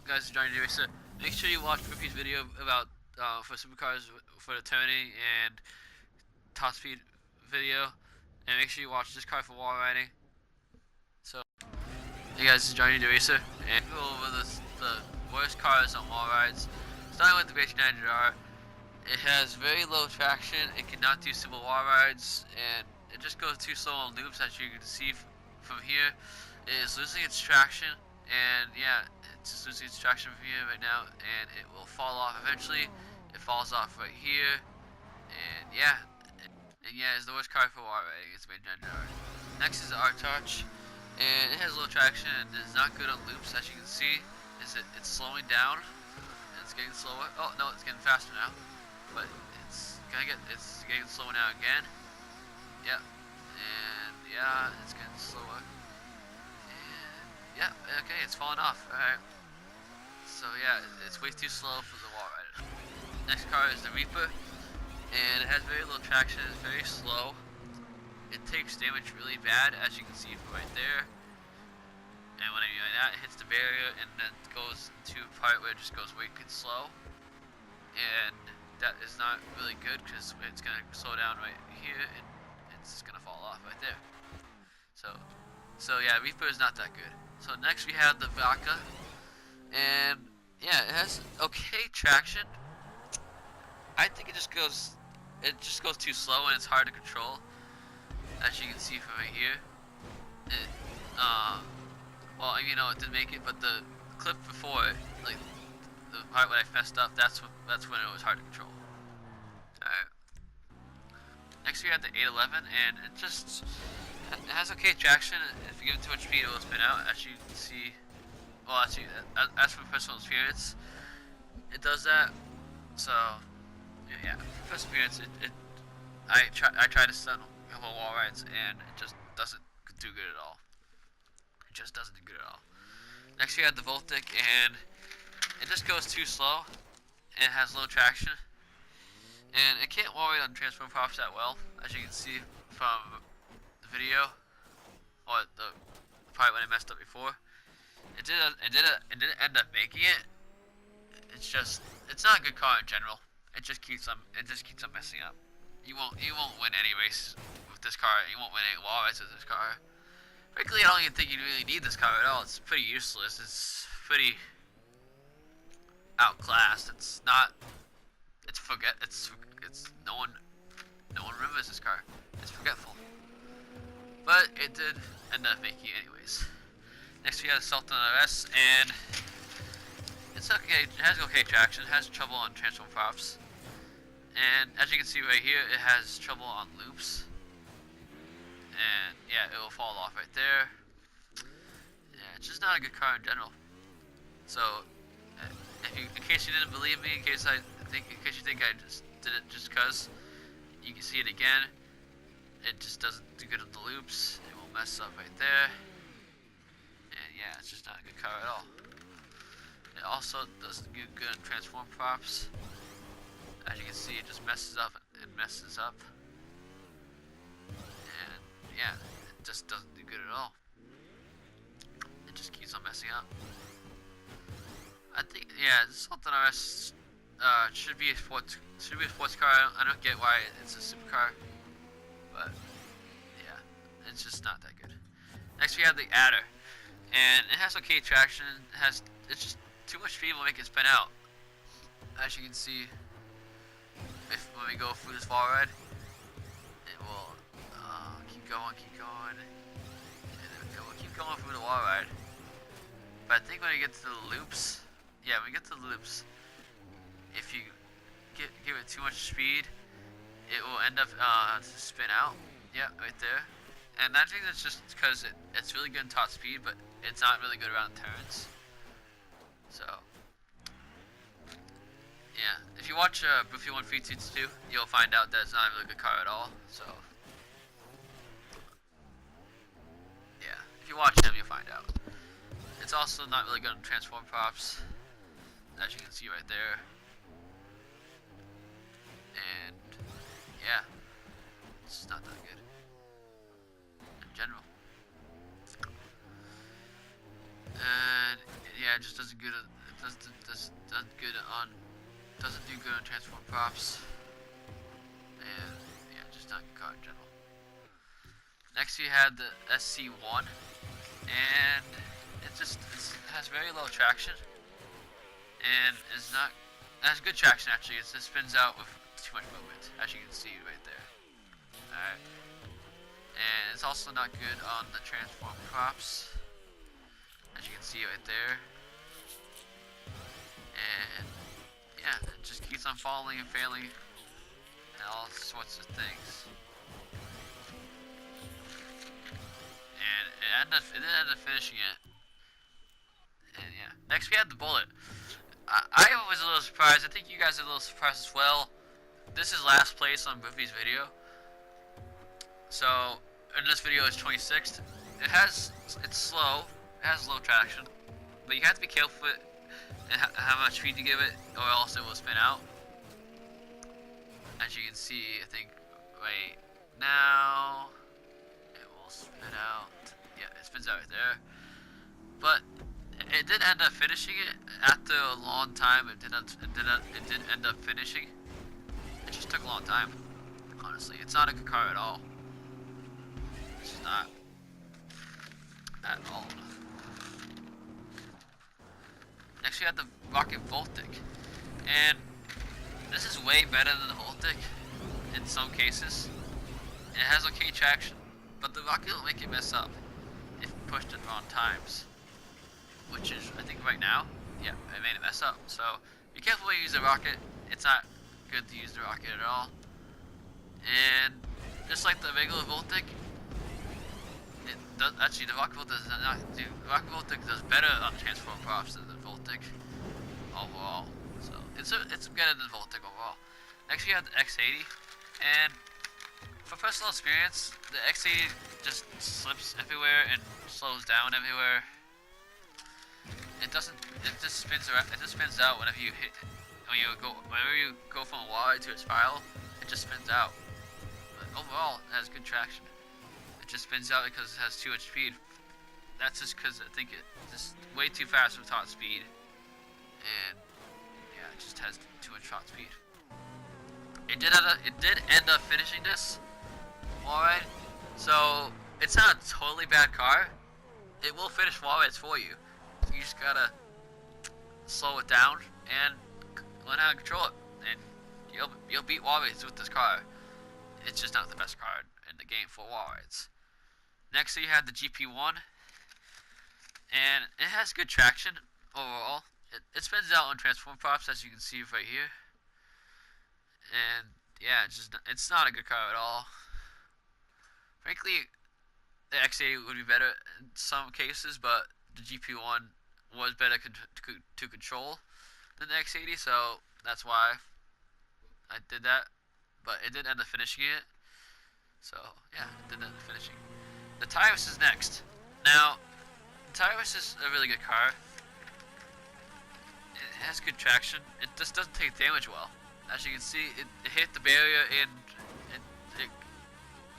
guys? It's JohnnyGtheracer. Make sure you watch Rippy's video about for supercars for the turning and top speed video, and make sure you watch this car for wall riding. So, hey guys, it's JohnnyGtheracer, and go over the worst cars on wall rides. Starting with the basic 900R, it has very low traction. It cannot do simple wall rides, and it just goes too slow on loops, as you can see from here. It is losing its traction, and yeah, it's just losing its traction from here right now, and it will fall off eventually. It falls off right here, and yeah, it's the worst car for wall riding. It's made 900R. Next is the R-Touch, and it has low traction and is not good on loops, as you can see. It's slowing down. It's getting slower. Oh no, it's getting faster now, but it's getting slower now again. Yep, and yeah, it's getting slower. Yeah, okay, it's falling off. Alright. So yeah, it's way too slow for the wall rider. Next car is the Reaper, and it has very low traction. It's very slow. It takes damage really bad, as you can see from right there. And when I do that, it hits the barrier and then goes to a part where it just goes wicked slow. And that is not really good because it's gonna slow down right here and it's just gonna fall off right there. So yeah, Reaper is not that good. So next we have the Vaca, and yeah, it has okay traction. I think it just goes too slow and it's hard to control, as you can see from right here. Well, you know, it didn't make it, but the clip before it, like the part when I messed up, that's when it was hard to control. Alright. Next we have the 811, and it has okay traction. If you give it too much speed, it will spin out, as you can see. Well, actually, as for personal experience, it does that. So, yeah, for personal experience, I tried to stun a couple of wall rides, and it just doesn't do good at all. It just doesn't do good at all. Next, we have the Voltic, and it just goes too slow, and it has low traction, and it can't wall ride on transform props that well, as you can see from the video, or the part when I messed up before. It didn't end up making it. It's not a good car in general. It just keeps on messing up. You won't win any race with this car. You won't win any wall rides with this car. Frankly, I don't even think you really need this car at all. It's pretty useless. It's pretty outclassed. It's no one remembers this car. It's forgetful. But it did end up making it anyways. Next we have the Sultan RS, and it's okay. It has okay traction. It has trouble on transform props, and as you can see right here, it has trouble on loops. And yeah, it will fall off right there. Yeah, it's just not a good car in general. So, in case you didn't believe me, in case you think I just did it just cause, you can see it again. It just doesn't do good on the loops. It will mess up right there. And yeah, it's just not a good car at all. It also doesn't do good on transform props. As you can see, it just messes up and messes up. And yeah, it just doesn't do good at all. It just keeps on messing up. I think something RS should be a sports car. I don't get why it's a supercar, but yeah, it's just not that good. Next we have the Adder, and it has okay traction. It's just too much speed will make it spin out. As you can see, when we go through this wall ride, it will keep going, and it will keep going through the wall ride. But I think when we get to the loops, if you give it too much speed, it will end up spin out. Yeah, right there. And I think that's just because it's really good in top speed, but it's not really good around turns. So, yeah, if you watch Buffy 1322, you'll find out that it's not a really good car at all. So, yeah, if you watch him, you'll find out. It's also not really good on transform props, as you can see right there. And yeah, it's not that good in general. And yeah, it just doesn't doesn't good on doesn't do good on transform props, and yeah, just not a good car in general. Next we had the SC1, and it has very low traction, and has good traction actually. It just spins out with too much movement, as you can see right there. Alright. And it's also not good on the transform props, as you can see right there. And yeah, it just keeps on falling and failing and all sorts of things. And it didn't end up finishing it. And yeah, next we had the Bullet. I was a little surprised. I think you guys are a little surprised as well. This is last place on Buffy's video. So, and this video is 26th. It's slow. It has low traction, but you have to be careful with how much speed you give it, or else it will spin out. As you can see, I think right now it will spin out. Yeah, it spins out right there. But it did end up finishing it after a long time. It did end up finishing. It just took a long time. Honestly, it's not a good car at all. It's just not at all. Next we have the Rocket Voltic, and this is way better than the Voltic in some cases. It has okay traction, but the Rocket will make it mess up if pushed at wrong times. Which is, I think right now, yeah, it made it mess up. So be careful when you use the Rocket. It's not good to use the Rocket at all. And just like the regular Voltic, actually the Rocket Voltic does not do. The Rocket Voltic does better on transform props than the Voltic overall. So it's better than Voltic overall. Next we have the X80, and for personal experience, the X80 just slips everywhere and slows down everywhere. It just spins around. It just spins out whenever you go from a wide to a spiral. It just spins out. But overall, it has good traction. It just spins out because it has too much speed. That's just because I think it's just way too fast for top speed, and yeah, it just has too much top speed. It did end up finishing this, alright. So it's not a totally bad car. It will finish wallrides for you. You just gotta slow it down and learn how to control it, and you'll beat wallrides with this car. It's just not the best car in the game for wallrides. Next, you have the GP1, and it has good traction overall. It spins out on transform props, as you can see right here. And yeah, it's not a good car at all. Frankly, the X80 would be better in some cases, but the GP1 was better to control than the X80, so that's why I did that. But it did end up finishing it. So yeah, it did end up finishing. The Tyrus is next. Now, the Tyrus is a really good car. It has good traction. It just doesn't take damage well. As you can see, it hit the barrier and it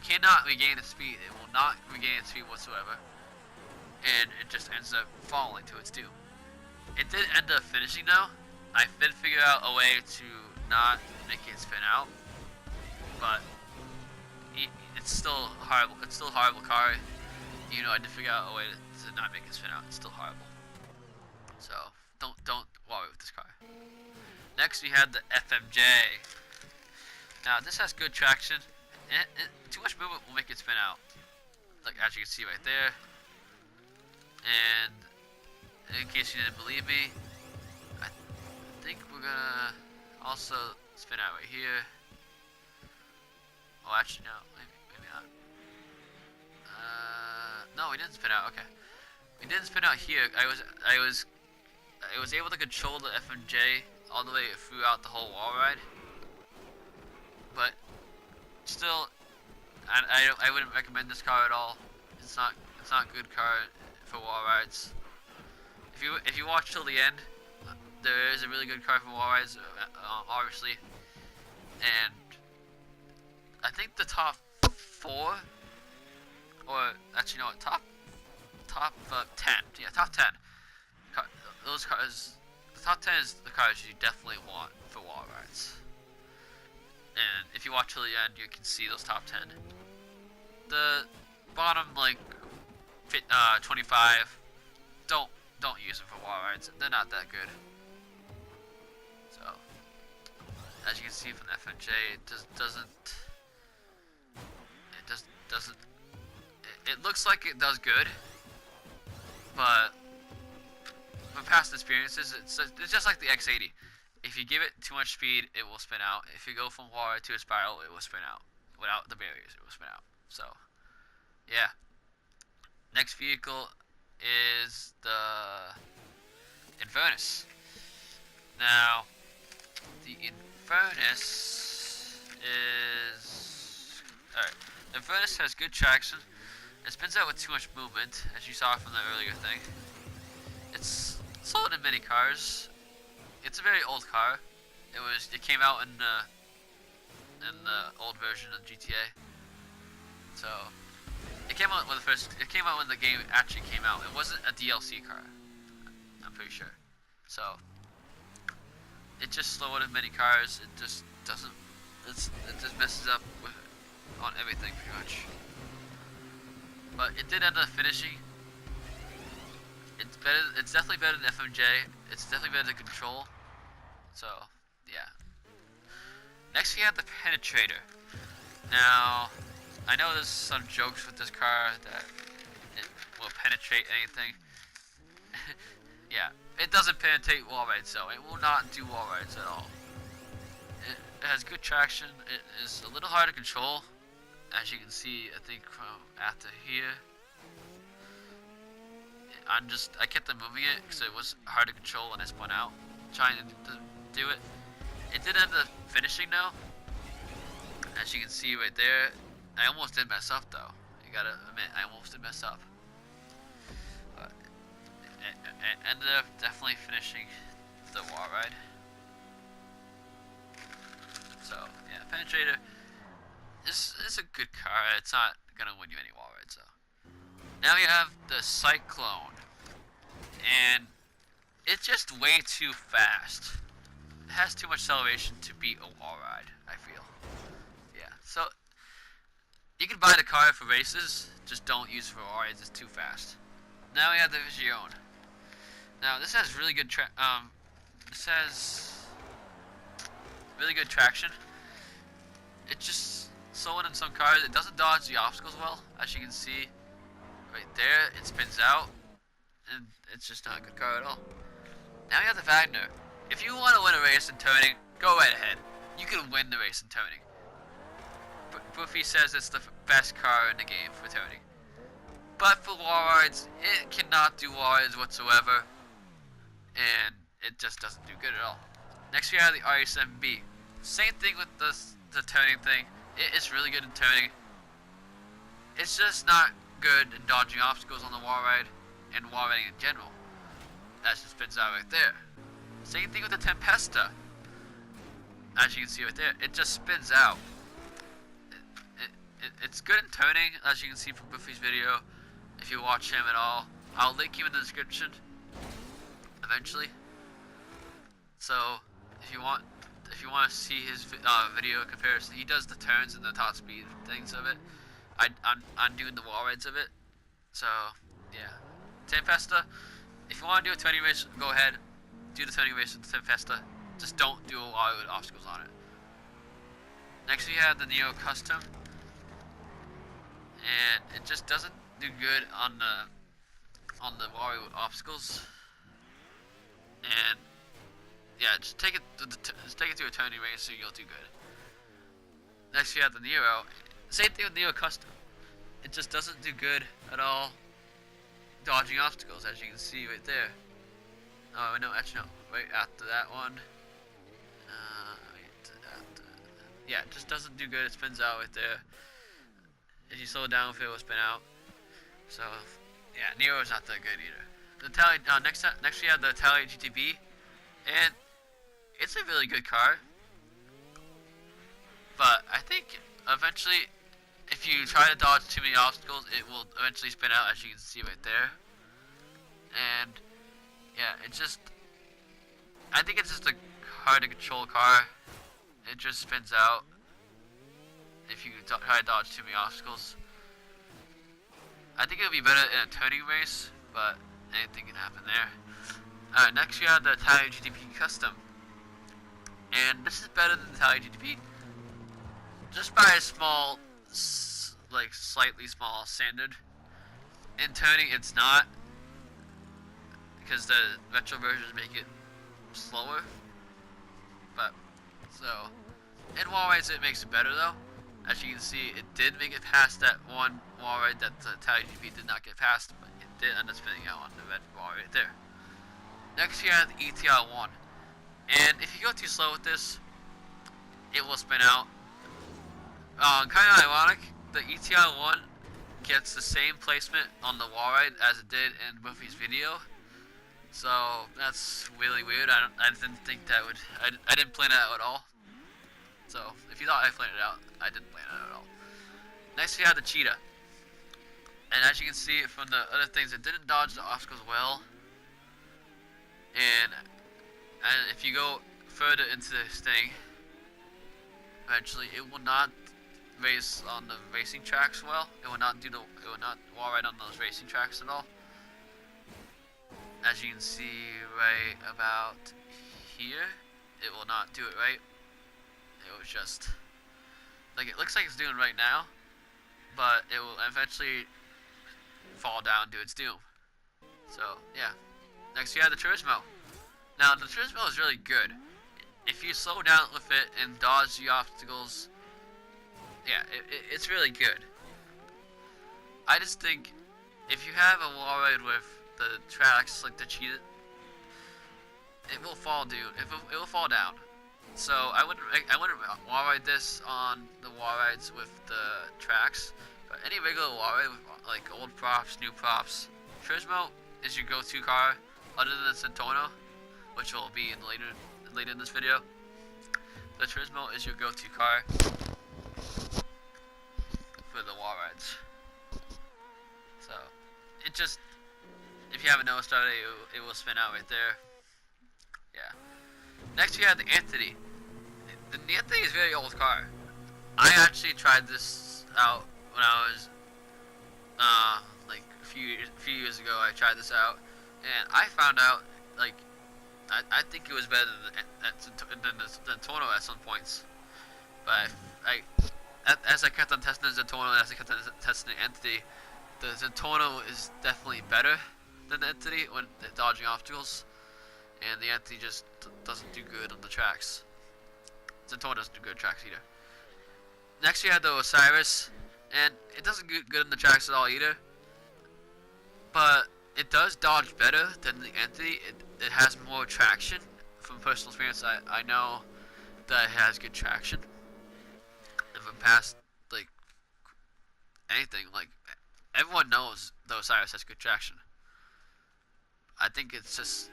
cannot regain its speed. It will not regain its speed whatsoever. And it just ends up falling to its doom. It did end up finishing though. I did figure out a way to not make it spin out, but it's still horrible. It's still a horrible car. You know, I did figure out a way to not make it spin out. It's still horrible. So don't worry with this car. Next we had the FMJ. Now this has good traction. Too much movement will make it spin out, like as you can see right there. And in case you didn't believe me, I think we're gonna also spin out right here. Oh, actually no, maybe not. No, we didn't spin out. Okay, we didn't spin out here. I was able to control the FMJ all the way throughout the whole wall ride, but still, I wouldn't recommend this car at all. It's not a good car for wall rides. If you watch till the end, there is a really good car for wall rides, obviously, and I think the top 4, or actually no, top 10, yeah, top 10. Those cars, the top 10 is the cars you definitely want for wall rides. And if you watch till the end, you can see those top 10. The bottom, like, 25, don't use them for wall rides. They're not that good. So, as you can see from the FMJ, it looks like it does good, but from past experiences, it's just like the X80. If you give it too much speed, it will spin out. If you go from wall ride to a spiral, it will spin out. Without the barriers, it will spin out. So, yeah. Next vehicle is the Inverness. Now, the Inverness is... Alright, the Inverness has good traction. It spins out with too much movement, as you saw from the earlier thing. It's sold in many cars. It's a very old car. It came out in the old version of GTA. So it came out when the game actually came out. It wasn't a DLC car. I'm pretty sure. So it just slowed in many cars. It just doesn't. It just messes up on everything pretty much. But it did end up finishing. It's better. It's definitely better than FMJ. It's definitely better than Control. So yeah. Next we have the Penetrator. Now, I know there's some jokes with this car that it will penetrate anything. Yeah, it doesn't penetrate wall rides though. It will not do wall rides at all. It has good traction. It is a little hard to control, as you can see. I think from after here, I kept on moving it because it was hard to control when I spun out, trying to do it. It did end up finishing though. As you can see right there, I almost did mess up though. You gotta admit, I almost did mess up. But it ended up definitely finishing the wall ride. So yeah, Penetrator is a good car. It's not gonna win you any wall rides though. Now we have the Cyclone, and it's just way too fast. It has too much acceleration to beat a wall ride, I feel. Yeah, so you can buy the car for races, just don't use it for wall rides. It's too fast. Now we have the Vision. Now this has really good really good traction. It just slowing in some cars. It doesn't dodge the obstacles well, as you can see right there. It spins out, and it's just not a good car at all. Now we have the Wagner. If you want to win a race in turning, go right ahead. You can win the race in turning. But Buffy says it's the best car in the game for turning. But for wall rides, it cannot do wall rides whatsoever, and it just doesn't do good at all. Next we have the RSMB. Same thing with the turning thing. It is really good in turning. It's just not good in dodging obstacles on the wall ride and wall riding in general. That just spins out right there. Same thing with the Tempesta. As you can see right there, it just spins out. It's good in turning, as you can see from Buffy's video. If you watch him at all, I'll link him in the description eventually. So if you want to see his video comparison, he does the turns and the top speed things of it. I'm doing the wall rides of it. So yeah, Tempesta. If you want to do a turning race, go ahead. Do the turning race with the Tempesta. Just don't do a lot of obstacles on it. Next we have the Neo Custom, and it just doesn't do good on the wall ride with obstacles. And yeah, just take it to a turning race, and you'll do good. Next we have the Nero. Same thing with Neo Custom. It just doesn't do good at all dodging obstacles, as you can see right there. Oh no, actually no. Right after that one. Yeah, it just doesn't do good. It spins out right there. If you slow it down, it will spin out. So yeah, Nero is not that good either. The Tally, next we have the Tally GTB, and it's a really good car. But I think eventually, if you try to dodge too many obstacles, it will eventually spin out, as you can see right there. And yeah, it just I think it's just a hard to control car. It just spins out if you try to dodge too many obstacles. I think it would be better in a turning race, but anything can happen there. Alright, next we have the Italian GTP Custom. And this is better than the Italian GTP. Just by a small, like slightly small standard. In turning, it's not. Because the retro versions make it slower. But, so. In wallrides it makes it better though. As you can see, it did make it past that one wallride that the Italian GP did not get past, but it did end up spinning out on the red wall right there. Next you have the ETR1. And if you go too slow with this, it will spin out. Kind of ironic, the ETR1 gets the same placement on the wallride as it did in Buffy's video. So that's really weird. I didn't think that would. I didn't plan it out at all. So if you thought I planned it out, I didn't plan it out at all. Next we have the Cheetah. And as you can see from the other things, it didn't dodge the obstacles well. And if you go further into this thing, eventually it will not race on the racing tracks well. It will not wall ride on those racing tracks at all. As you can see right about here, it will not do it right. It was just like it looks like it's doing right now, but it will eventually fall down to its doom. So yeah. Next you have the Turismo. Now the Turismo is really good. If you slow down with it and dodge the obstacles, yeah, it's really good. I just think if you have a wall ride with the tracks like the Cheetah, it will fall down. So I wouldn't wall ride this on the wall rides with the tracks, but any regular wall ride with like old props, new props, Turismo is your go-to car, other than the Centono, which will be in later in this video. The Turismo is your go-to car for the wall rides. So it just, if you haven't noticed already, it will spin out right there. Yeah. Next we have the Entity. The Entity is a very old car. I actually tried this out when I was like a few years ago. I tried this out, and I found out like I think it was better than the Zentorno at some points. But as I kept on testing the Zentorno and as I kept on testing the Entity, the Zentorno is definitely better than the Entity when dodging obstacles, and the Entity just doesn't do good on the tracks. Zentorno doesn't do good on tracks either. Next you have the Osiris, and it doesn't do good on the tracks at all either, but it does dodge better than the Entity. It has more traction. From personal experience, I know that it has good traction. And from past, like, anything, like, everyone knows the Osiris has good traction. I think it's just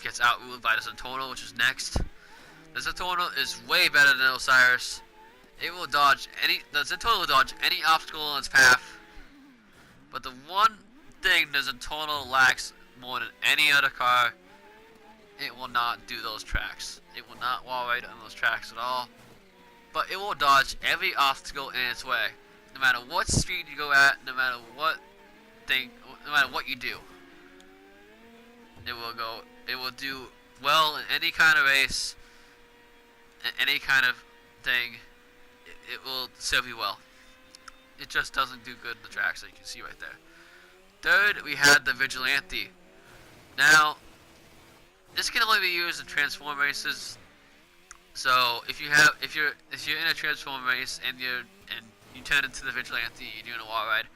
gets outruled by the Zentorno, which is next. The Zentorno is way better than the Osiris. It will dodge the Zentorno will dodge any obstacle on its path. But the one thing the Zentorno lacks more than any other car, it will not do those tracks. It will not wall ride on those tracks at all. But it will dodge every obstacle in its way. No matter what speed you go at, no matter what you do. It will do well in any kind of race, any kind of thing. It will serve you well. It just doesn't do good in the tracks that you can see right there. Third, we had the Vigilante. Now, this can only be used in transform races. So if you're in a transform race and you turn into the Vigilante, you're doing a wall ride,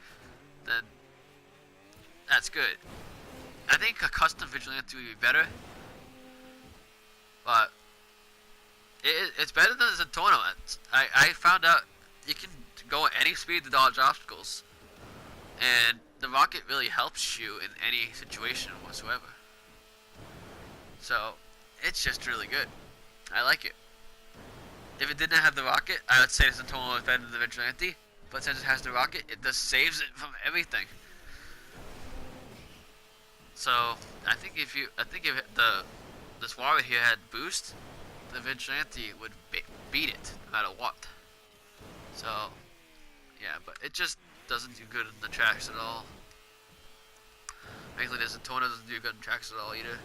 then that's good. I think a custom Vigilante would be better, but it's better than the Zentorno. I found out you can go at any speed to dodge obstacles, and the rocket really helps you in any situation whatsoever. So it's just really good. I like it. If it didn't have the rocket, I would say the Zentorno was better than the Vigilante, but since it has the rocket, it just saves it from everything. So I think if the this wall right here had boost, the Vigilante would beat it no matter what. So, yeah, but it just doesn't do good in the tracks at all. Frankly, this Tornado doesn't do good in tracks at all either.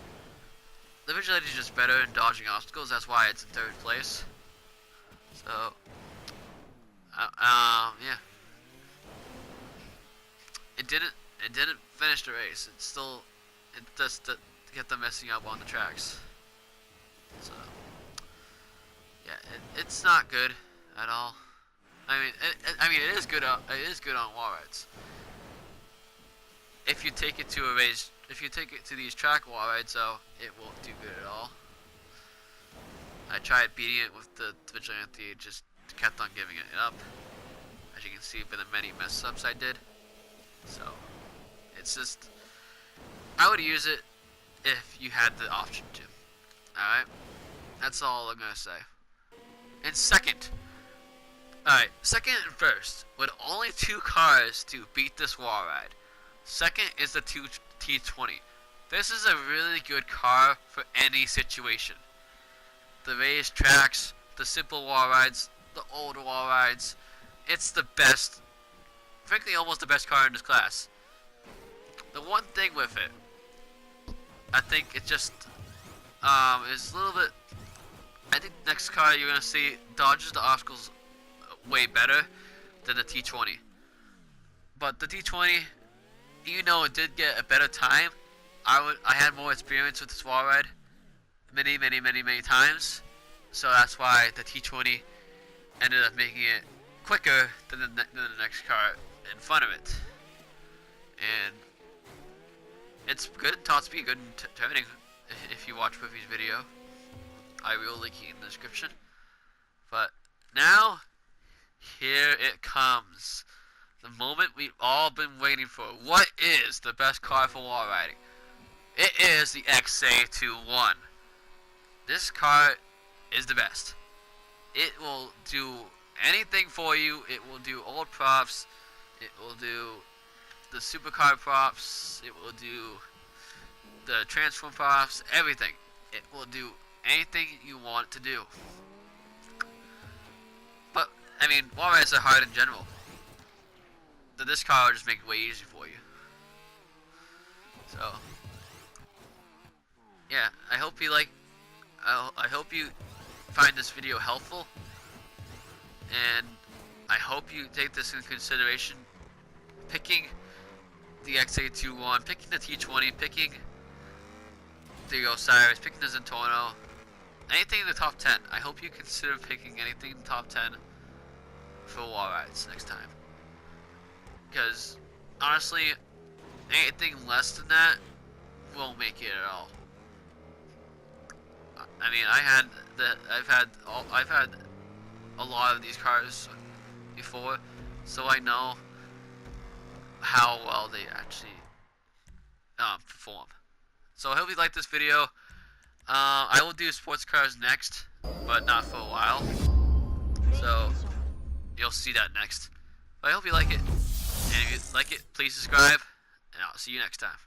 The Vigilante is just better in dodging obstacles. That's why it's in 3rd place. So, yeah. It didn't finish the race. It just get them messing up on the tracks. So, yeah, it's not good at all. I mean, it is good. It is good on wall rides. If you take it to a race, if you take it to these track wall rides, though, it won't do good at all. I tried beating it with the Vigilante. It just kept on giving it up, as you can see for the many mess ups I did. So, it's just, I would use it if you had the option to. Alright? That's all I'm gonna say. And second, alright, second and first, with only 2 cars to beat this wall ride. Second is the T20. This is a really good car for any situation. The raised tracks, the simple wall rides, the old wall rides. It's the best, frankly almost the best car in this class. The one thing with it, I think it just is a little bit, I think the next car you're going to see dodges the obstacles way better than the T20. But the T20, even though it did get a better time, I had more experience with this wall ride many times. So that's why the T20 ended up making it quicker than the next car in front of it. And it's good, taught to be good in turning. If you watch Wiffy's video, I will link it in the description. But now, here it comes. The moment we've all been waiting for. What is the best car for wall riding? It is the XA21. This car is the best. It will do anything for you. It will do old props. It will do the supercar props. It will do the transform props. Everything. It will do anything you want it to do. But, I mean, wall rides are hard in general. So this car will just make it way easier for you. So, yeah, I hope you like, I hope you find this video helpful, and I hope you take this into consideration, picking the XA21, picking the T20, picking the Osiris, picking the Zentorno, anything in the top 10. I hope you consider picking anything in the top 10 for wall rides next time. Because, honestly, anything less than that won't make it at all. I mean, I've had a lot of these cars before, so I know how well they actually perform. So I hope you like this video. I will do sports cars next, but not for a while. So you'll see that next. But I hope you like it. And if you like it, please subscribe, and I'll see you next time.